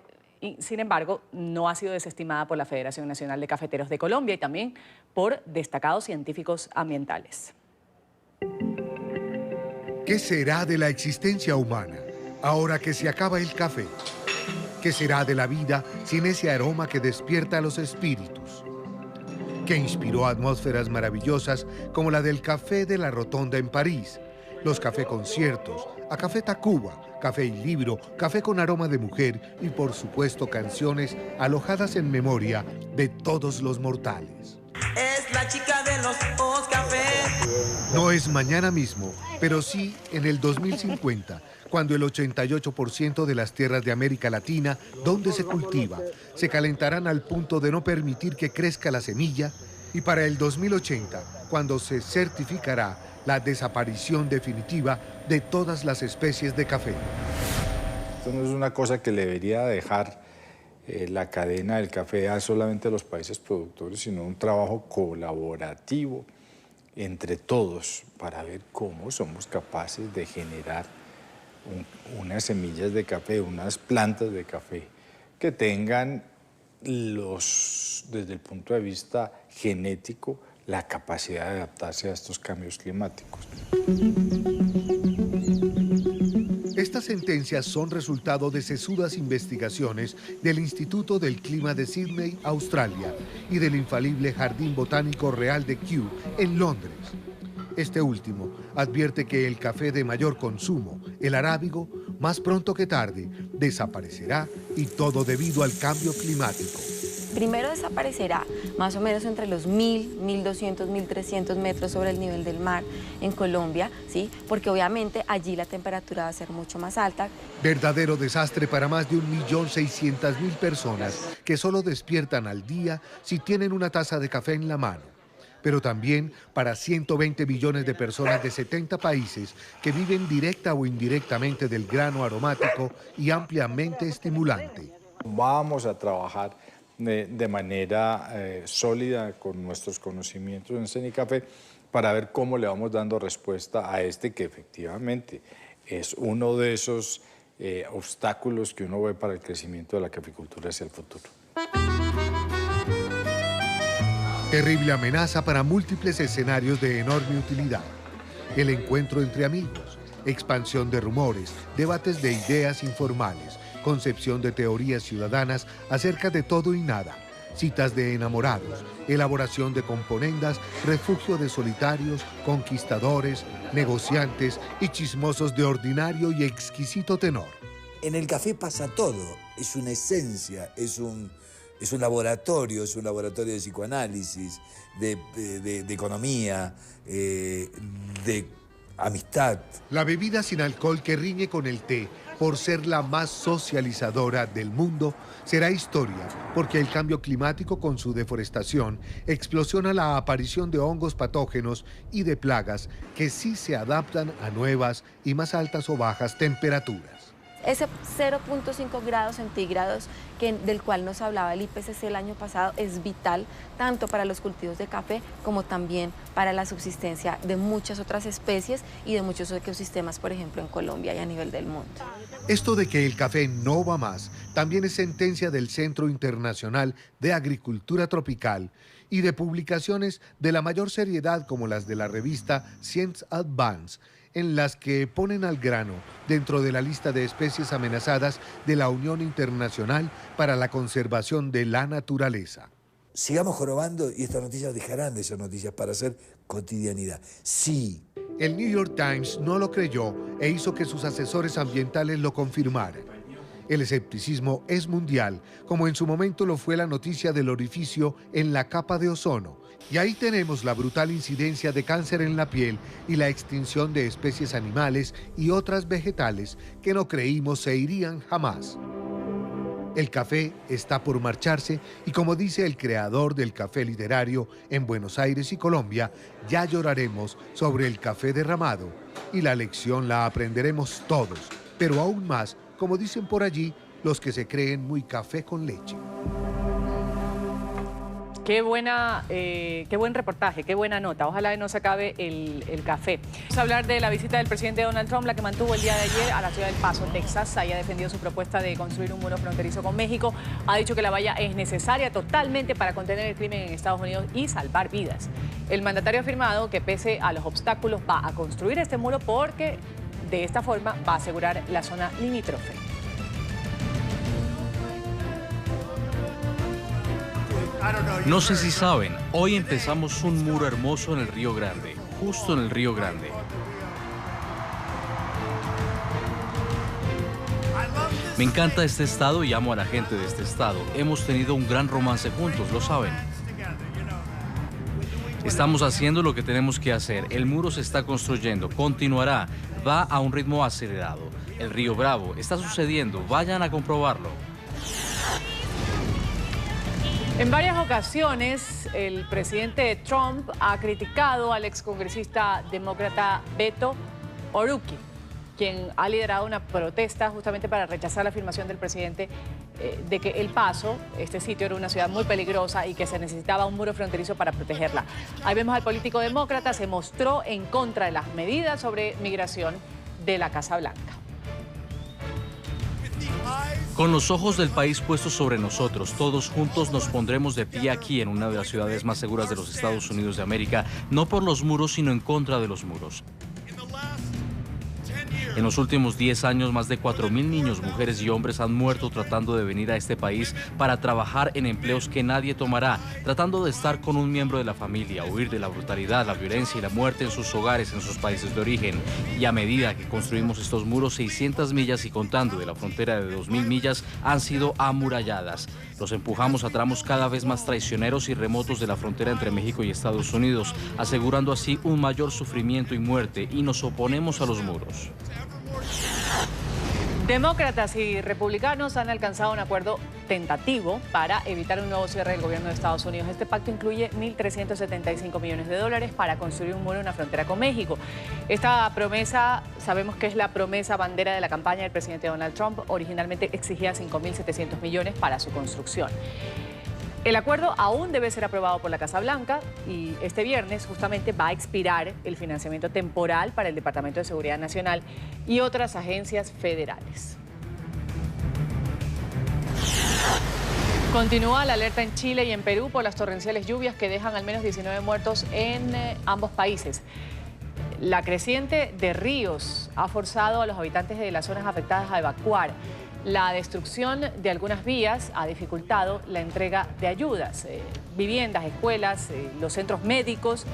sin embargo, no ha sido desestimada por la Federación Nacional de Cafeteros de Colombia y también por destacados científicos ambientales. ¿Qué será de la existencia humana ahora que se acaba el café? ¿Qué será de la vida sin ese aroma que despierta a los espíritus? Que inspiró atmósferas maravillosas como la del Café de la Rotonda en París, los café conciertos, a Café Tacuba, Café y Libro, Café con aroma de mujer y por supuesto canciones alojadas en memoria de todos los mortales. Es la chica de los cafés. No es mañana mismo, pero sí en el 2050, cuando el 88% de las tierras de América Latina, donde se cultiva, se calentarán al punto de no permitir que crezca la semilla, y para el 2080, cuando se certificará la desaparición definitiva de todas las especies de café. Esto no es una cosa que le debería dejar la cadena del café a solamente los países productores, sino un trabajo colaborativo entre todos para ver cómo somos capaces de generar unas semillas de café, unas plantas de café que tengan desde el punto de vista genético la capacidad de adaptarse a estos cambios climáticos. Estas sentencias son resultado de sesudas investigaciones del Instituto del Clima de Sydney, Australia, y del infalible Jardín Botánico Real de Kew, en Londres. Este último advierte que el café de mayor consumo, el arábigo, más pronto que tarde, desaparecerá, y todo debido al cambio climático. Primero desaparecerá más o menos entre los 1.000, 1.200, 1.300 metros sobre el nivel del mar en Colombia, ¿sí? Porque obviamente allí la temperatura va a ser mucho más alta. Verdadero desastre para más de 1.600.000 personas que solo despiertan al día si tienen una taza de café en la mano. Pero también para 120 millones de personas de 70 países que viven directa o indirectamente del grano aromático y ampliamente estimulante. Vamos a trabajar de manera sólida con nuestros conocimientos en Cenicafé para ver cómo le vamos dando respuesta a este que efectivamente es uno de esos obstáculos que uno ve para el crecimiento de la caficultura hacia el futuro. Terrible amenaza para múltiples escenarios de enorme utilidad. El encuentro entre amigos, expansión de rumores, debates de ideas informales, concepción de teorías ciudadanas acerca de todo y nada, citas de enamorados, elaboración de componendas, refugio de solitarios, conquistadores, negociantes y chismosos de ordinario y exquisito tenor. En el café pasa todo, es una esencia, es un laboratorio, de psicoanálisis, de economía, de amistad. La bebida sin alcohol que riñe con el té por ser la más socializadora del mundo será historia, porque el cambio climático con su deforestación explosiona la aparición de hongos patógenos y de plagas que sí se adaptan a nuevas y más altas o bajas temperaturas. Ese 0.5 grados centígrados del cual nos hablaba el IPCC el año pasado es vital tanto para los cultivos de café como también para la subsistencia de muchas otras especies y de muchos ecosistemas, por ejemplo, en Colombia y a nivel del mundo. Esto de que el café no va más también es sentencia del Centro Internacional de Agricultura Tropical y de publicaciones de la mayor seriedad como las de la revista Science Advance, en las que ponen al grano dentro de la lista de especies amenazadas de la Unión Internacional para la Conservación de la Naturaleza. Sigamos jorobando y estas noticias dejarán de ser noticias para ser cotidianidad. Sí. El New York Times no lo creyó e hizo que sus asesores ambientales lo confirmaran. El escepticismo es mundial, como en su momento lo fue la noticia del orificio en la capa de ozono. Y ahí tenemos la brutal incidencia de cáncer en la piel y la extinción de especies animales y otras vegetales que no creímos se irían jamás. El café está por marcharse y, como dice el creador del café literario en Buenos Aires y Colombia, ya lloraremos sobre el café derramado y la lección la aprenderemos todos, pero aún más, como dicen por allí, los que se creen muy café con leche. Qué buen reportaje, qué buena nota. Ojalá no se acabe el café. Vamos a hablar de la visita del presidente Donald Trump, la que mantuvo el día de ayer a la ciudad del Paso, Texas. Ahí ha defendido su propuesta de construir un muro fronterizo con México. Ha dicho que la valla es necesaria totalmente para contener el crimen en Estados Unidos y salvar vidas. El mandatario ha afirmado que pese a los obstáculos va a construir este muro porque de esta forma va a asegurar la zona limítrofe. No sé si saben, hoy empezamos un muro hermoso en el Río Grande, justo en el Río Grande. Me encanta este estado y amo a la gente de este estado. Hemos tenido un gran romance juntos, lo saben. Estamos haciendo lo que tenemos que hacer. El muro se está construyendo, continuará, va a un ritmo acelerado. el río Bravo. Está sucediendo, vayan a comprobarlo. En varias ocasiones, el presidente Trump ha criticado al excongresista demócrata Beto O'Rourke, quien ha liderado una protesta justamente para rechazar la afirmación del presidente de que El Paso, este sitio, era una ciudad muy peligrosa y que se necesitaba un muro fronterizo para protegerla. Ahí vemos al político demócrata, se mostró en contra de las medidas sobre migración de la Casa Blanca. Con los ojos del país puestos sobre nosotros, todos juntos nos pondremos de pie aquí en una de las ciudades más seguras de los Estados Unidos de América, no por los muros, sino en contra de los muros. En los últimos 10 años, más de 4.000 niños, mujeres y hombres han muerto tratando de venir a este país para trabajar en empleos que nadie tomará, tratando de estar con un miembro de la familia, huir de la brutalidad, la violencia y la muerte en sus hogares, en sus países de origen. Y a medida que construimos estos muros, 600 millas y contando de la frontera de 2.000 millas han sido amuralladas. Los empujamos a tramos cada vez más traicioneros y remotos de la frontera entre México y Estados Unidos, asegurando así un mayor sufrimiento y muerte, y nos oponemos a los muros. Demócratas y republicanos han alcanzado un acuerdo tentativo para evitar un nuevo cierre del gobierno de Estados Unidos. Este pacto incluye $1.375 millones para construir un muro en la frontera con México. Esta promesa, sabemos que es la promesa bandera de la campaña del presidente Donald Trump. Originalmente exigía $5.700 millones para su construcción. El acuerdo aún debe ser aprobado por la Casa Blanca y este viernes justamente va a expirar el financiamiento temporal para el Departamento de Seguridad Nacional y otras agencias federales. Continúa la alerta en Chile y en Perú por las torrenciales lluvias que dejan al menos 19 muertos en ambos países. La creciente de ríos ha forzado a los habitantes de las zonas afectadas a evacuar. La destrucción de algunas vías ha dificultado la entrega de ayudas. Viviendas, escuelas, los centros médicos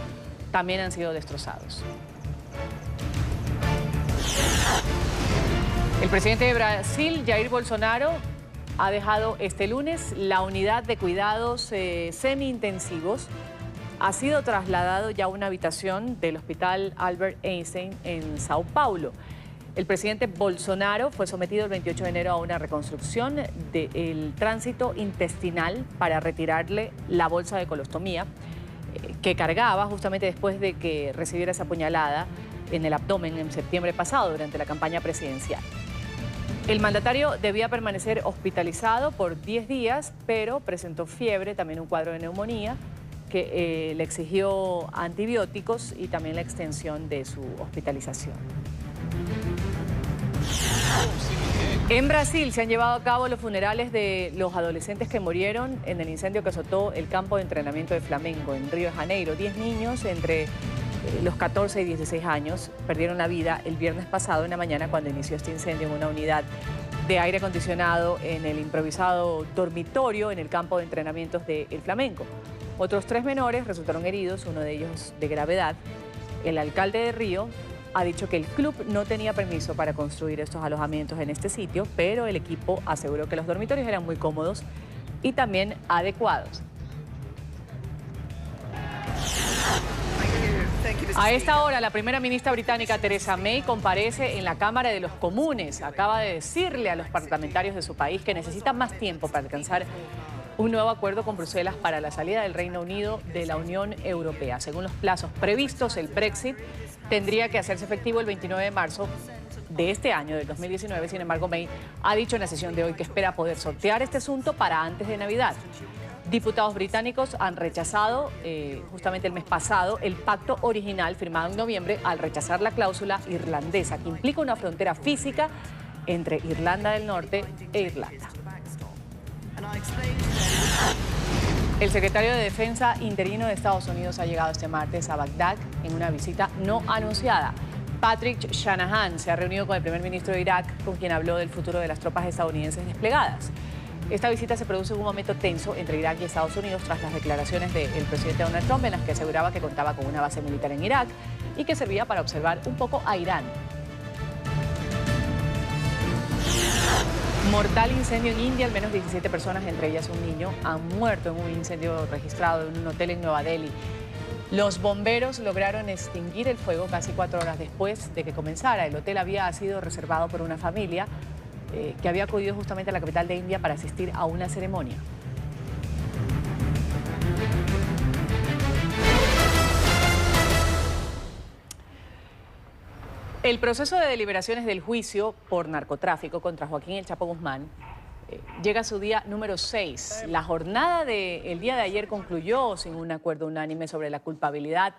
también han sido destrozados. El presidente de Brasil, Jair Bolsonaro, ha dejado este lunes la unidad de cuidados semi-intensivos. Ha sido trasladado ya a una habitación del Hospital Albert Einstein en Sao Paulo. El presidente Bolsonaro fue sometido el 28 de enero a una reconstrucción del tránsito intestinal para retirarle la bolsa de colostomía que cargaba justamente después de que recibiera esa puñalada en el abdomen en septiembre pasado durante la campaña presidencial. El mandatario debía permanecer hospitalizado por 10 días, pero presentó fiebre, también un cuadro de neumonía que le exigió antibióticos y también la extensión de su hospitalización. En Brasil se han llevado a cabo los funerales de los adolescentes que murieron en el incendio que azotó el campo de entrenamiento de Flamengo en Río de Janeiro. 10 niños entre los 14 y 16 años perdieron la vida el viernes pasado en la mañana cuando inició este incendio en una unidad de aire acondicionado en el improvisado dormitorio en el campo de entrenamientos de El Flamenco. Otros 3 menores resultaron heridos, uno de ellos de gravedad. El alcalde de Río ha dicho que el club no tenía permiso para construir estos alojamientos en este sitio, pero el equipo aseguró que los dormitorios eran muy cómodos y también adecuados. A esta hora, la primera ministra británica Theresa May comparece en la Cámara de los Comunes. Acaba de decirle a los parlamentarios de su país que necesitan más tiempo para alcanzar un nuevo acuerdo con Bruselas para la salida del Reino Unido de la Unión Europea. Según los plazos previstos, el Brexit tendría que hacerse efectivo el 29 de marzo de este año, del 2019. Sin embargo, May ha dicho en la sesión de hoy que espera poder sortear este asunto para antes de Navidad. Diputados británicos han rechazado justamente el mes pasado el pacto original firmado en noviembre al rechazar la cláusula irlandesa que implica una frontera física entre Irlanda del Norte e Irlanda. El secretario de Defensa interino de Estados Unidos ha llegado este martes a Bagdad en una visita no anunciada. Patrick Shanahan se ha reunido con el primer ministro de Irak, con quien habló del futuro de las tropas estadounidenses desplegadas. Esta visita se produce en un momento tenso entre Irak y Estados Unidos tras las declaraciones del presidente Donald Trump en las que aseguraba que contaba con una base militar en Irak y que servía para observar un poco a Irán. Mortal incendio en India, al menos 17 personas, entre ellas un niño, han muerto en un incendio registrado en un hotel en Nueva Delhi. Los bomberos lograron extinguir el fuego casi 4 horas después de que comenzara. El hotel había sido reservado por una familia que había acudido justamente a la capital de India para asistir a una ceremonia. El proceso de deliberaciones del juicio por narcotráfico contra Joaquín El Chapo Guzmán llega a su día número 6. La jornada del día de ayer concluyó sin un acuerdo unánime sobre la culpabilidad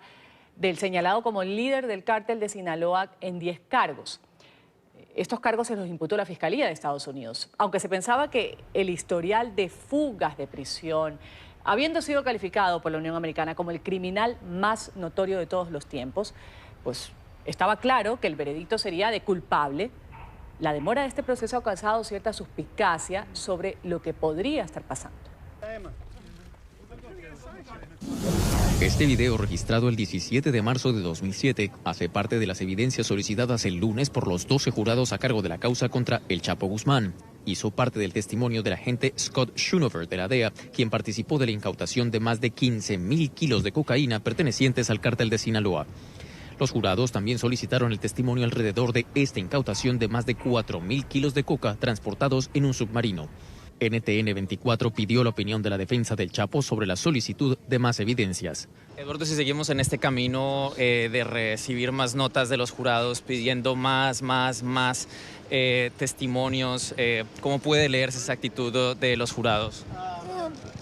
del señalado como líder del cártel de Sinaloa en 10 cargos. Estos cargos se los imputó la Fiscalía de Estados Unidos, aunque se pensaba que el historial de fugas de prisión, habiendo sido calificado por la Unión Americana como el criminal más notorio de todos los tiempos, pues estaba claro que el veredicto sería de culpable. La demora de este proceso ha causado cierta suspicacia sobre lo que podría estar pasando. Este video, registrado el 17 de marzo de 2007, hace parte de las evidencias solicitadas el lunes por los 12 jurados a cargo de la causa contra El Chapo Guzmán. Hizo parte del testimonio del agente Scott Schoonover de la DEA, quien participó de la incautación de más de 15.000 kilos de cocaína pertenecientes al cártel de Sinaloa. Los jurados también solicitaron el testimonio alrededor de esta incautación de más de 4.000 kilos de coca transportados en un submarino. NTN 24 pidió la opinión de la defensa del Chapo sobre la solicitud de más evidencias. Eduardo, si seguimos en este camino de recibir más notas de los jurados pidiendo más testimonios, ¿cómo puede leerse esa actitud de los jurados?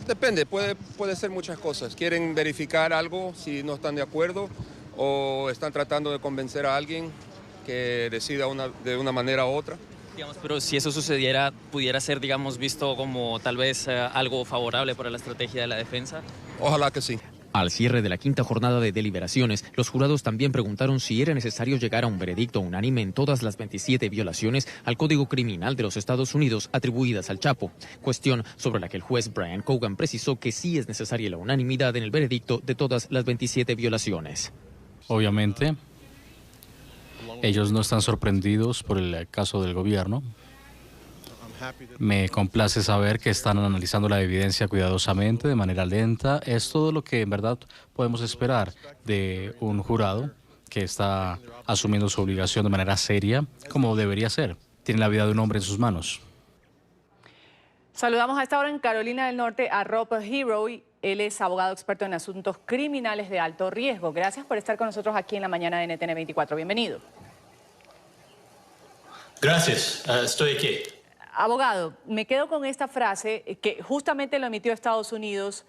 Depende, puede ser muchas cosas. Quieren verificar algo si no están de acuerdo, o están tratando de convencer a alguien que decida de una manera u otra. Digamos, pero si eso sucediera, ¿pudiera ser, digamos, visto como tal vez algo favorable para la estrategia de la defensa? Ojalá que sí. Al cierre de la quinta jornada de deliberaciones, los jurados también preguntaron si era necesario llegar a un veredicto unánime en todas las 27 violaciones al Código Criminal de los Estados Unidos atribuidas al Chapo, cuestión sobre la que el juez Brian Cogan precisó que sí es necesaria la unanimidad en el veredicto de todas las 27 violaciones. Obviamente, ellos no están sorprendidos por el caso del gobierno. Me complace saber que están analizando la evidencia cuidadosamente, de manera lenta. Es todo lo que en verdad podemos esperar de un jurado que está asumiendo su obligación de manera seria, como debería ser. Tiene la vida de un hombre en sus manos. Saludamos a esta hora en Carolina del Norte a Rob Heroy. Él es abogado experto en asuntos criminales de alto riesgo. Gracias por estar con nosotros aquí en la mañana de NTN 24. Bienvenido. Gracias, estoy aquí. Abogado, me quedo con esta frase que justamente lo emitió Estados Unidos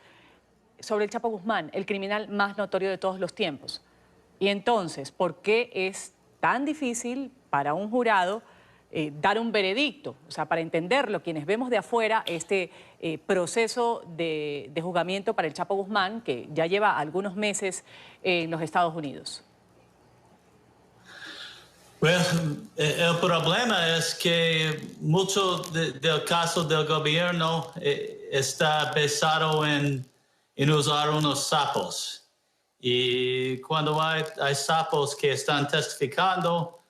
sobre el Chapo Guzmán, el criminal más notorio de todos los tiempos. Y entonces, ¿por qué es tan difícil para un jurado dar un veredicto? O sea, para entenderlo, quienes vemos de afuera este proceso de juzgamiento para el Chapo Guzmán, que ya lleva algunos meses en los Estados Unidos. Well, el problema es que mucho del caso del gobierno está basado en usar unos sapos. Y cuando hay sapos que están testificando,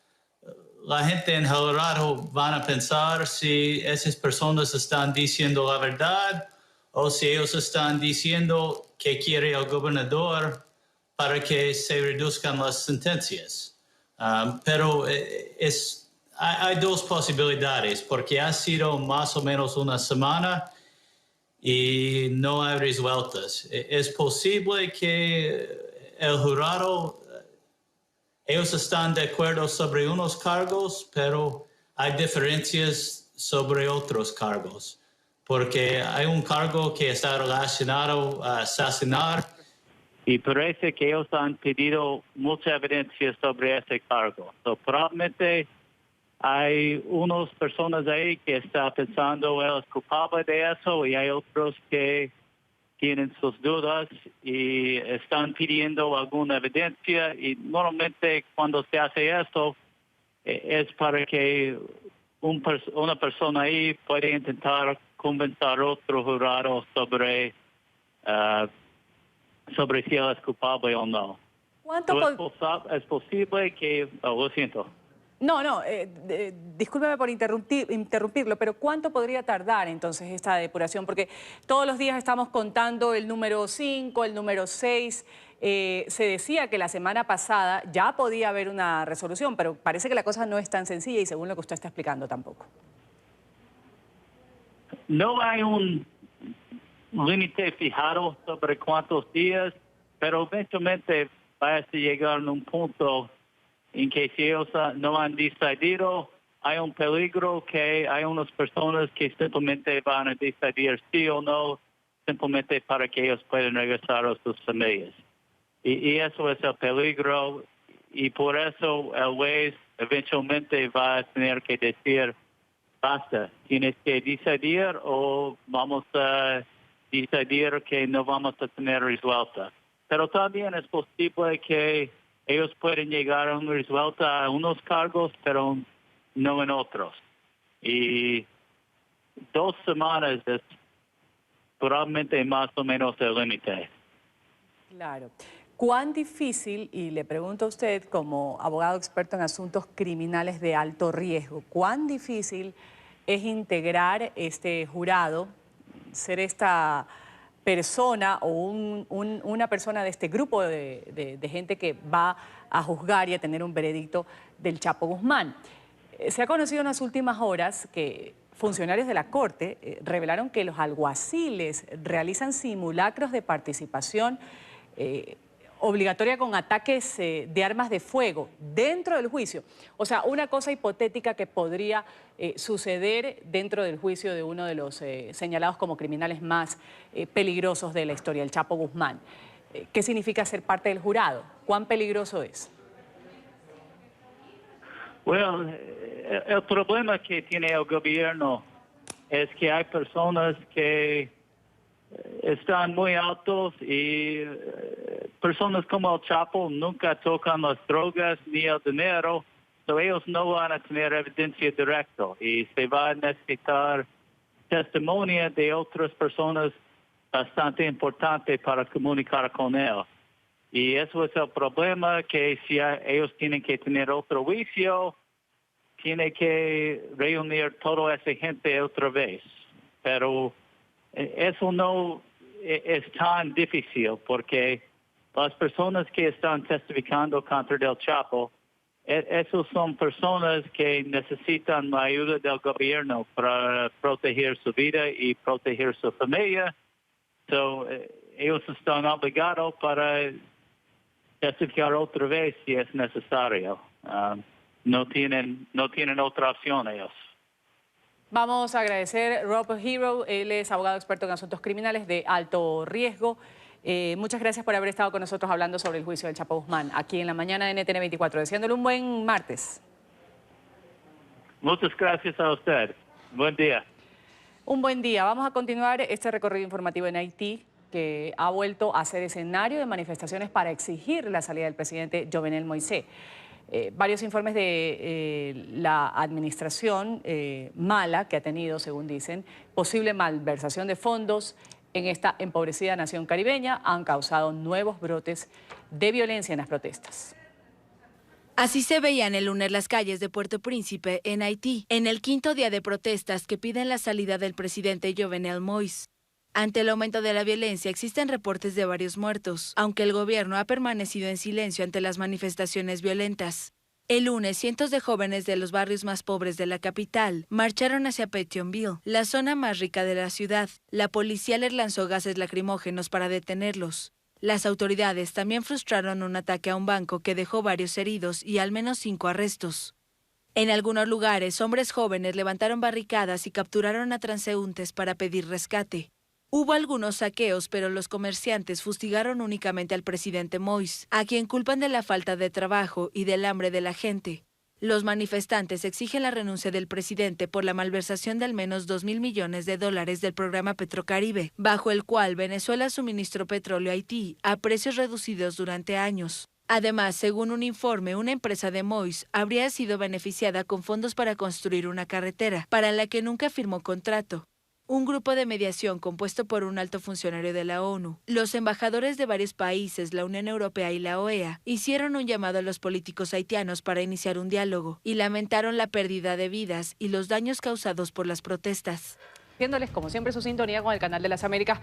la gente en general van a pensar si esas personas están diciendo la verdad o si ellos están diciendo que quiere el gobernador para que se reduzcan las sentencias. Pero hay dos posibilidades, porque ha sido más o menos una semana y no hay resueltas. Es posible que el jurado, ellos están de acuerdo sobre unos cargos, pero hay diferencias sobre otros cargos, porque hay un cargo que está relacionado a asesinar, y parece que ellos han pedido mucha evidencia sobre ese cargo. Probablemente hay unas personas ahí que están pensando él es culpable de eso y hay otros que tienen sus dudas y están pidiendo alguna evidencia. Y normalmente cuando se hace eso es para que una persona ahí puede intentar convencer a otro jurado sobre si él es culpable o no. ¿Es posible que... lo siento. No, discúlpeme por interrumpirlo, pero ¿cuánto podría tardar entonces esta depuración? Porque todos los días estamos contando el número 5, el número 6. Se decía que la semana pasada ya podía haber una resolución, pero parece que la cosa no es tan sencilla y según lo que usted está explicando tampoco. No hay un límite fijado sobre cuántos días, pero eventualmente va a llegar a un punto en que si ellos no han decidido, hay un peligro que hay unas personas que simplemente van a decidir sí o no, simplemente para que ellos puedan regresar a sus familias. Y eso es el peligro, y por eso el juez eventualmente va a tener que decir, basta, tienes que decidir o vamos a decidir que no vamos a tener resuelta. Pero también es posible que ellos pueden llegar a una resuelta a unos cargos, pero no en otros. Y 2 semanas es probablemente más o menos el límite. Claro. ¿Cuán difícil, y le pregunto a usted como abogado experto en asuntos criminales de alto riesgo, cuán difícil es integrar este jurado, ser esta persona o una persona de este grupo de gente que va a juzgar y a tener un veredicto del Chapo Guzmán? Se ha conocido en las últimas horas que funcionarios de la Corte revelaron que los alguaciles realizan simulacros de participación obligatoria con ataques de armas de fuego dentro del juicio. O sea, una cosa hipotética que podría suceder dentro del juicio de uno de los señalados como criminales más peligrosos de la historia, el Chapo Guzmán. ¿Qué significa ser parte del jurado? ¿Cuán peligroso es? Bueno, el problema que tiene el gobierno es que hay personas que están muy altos y personas como el Chapo nunca tocan las drogas ni el dinero, so ellos no van a tener evidencia directa y se va a necesitar testimonio de otras personas bastante importante para comunicar con él. Y eso es el problema, que si ellos tienen que tener otro juicio, tiene que reunir toda esa gente otra vez. Pero eso no es tan difícil porque las personas que están testificando contra el Chapo, esos son personas que necesitan la ayuda del gobierno para proteger su vida y proteger su familia. So, ellos están obligados para testificar otra vez si es necesario. No tienen otra opción ellos. Vamos a agradecer Rob Hero, él es abogado experto en asuntos criminales de alto riesgo. Muchas gracias por haber estado con nosotros hablando sobre el juicio del Chapo Guzmán, aquí en la mañana de NTN 24, deseándole un buen martes. Muchas gracias a usted. Buen día. Un buen día. Vamos a continuar este recorrido informativo en Haití, que ha vuelto a ser escenario de manifestaciones para exigir la salida del presidente Jovenel Moïse. Varios informes de la administración mala que ha tenido, según dicen, posible malversación de fondos en esta empobrecida nación caribeña han causado nuevos brotes de violencia en las protestas. Así se veían el lunes las calles de Puerto Príncipe, en Haití, en el 5º día de protestas que piden la salida del presidente Jovenel Moïse. Ante el aumento de la violencia existen reportes de varios muertos, aunque el gobierno ha permanecido en silencio ante las manifestaciones violentas. El lunes, cientos de jóvenes de los barrios más pobres de la capital marcharon hacia Pétionville, la zona más rica de la ciudad. La policía les lanzó gases lacrimógenos para detenerlos. Las autoridades también frustraron un ataque a un banco que dejó varios heridos y al menos 5 arrestos. En algunos lugares, hombres jóvenes levantaron barricadas y capturaron a transeúntes para pedir rescate. Hubo algunos saqueos, pero los comerciantes fustigaron únicamente al presidente Moïse, a quien culpan de la falta de trabajo y del hambre de la gente. Los manifestantes exigen la renuncia del presidente por la malversación de al menos $2.000 millones del programa Petrocaribe, bajo el cual Venezuela suministró petróleo a Haití a precios reducidos durante años. Además, según un informe, una empresa de Moïse habría sido beneficiada con fondos para construir una carretera, para la que nunca firmó contrato. Un grupo de mediación compuesto por un alto funcionario de la ONU, los embajadores de varios países, la Unión Europea y la OEA, hicieron un llamado a los políticos haitianos para iniciar un diálogo y lamentaron la pérdida de vidas y los daños causados por las protestas. Viéndoles, como siempre, su sintonía con el Canal de las Américas.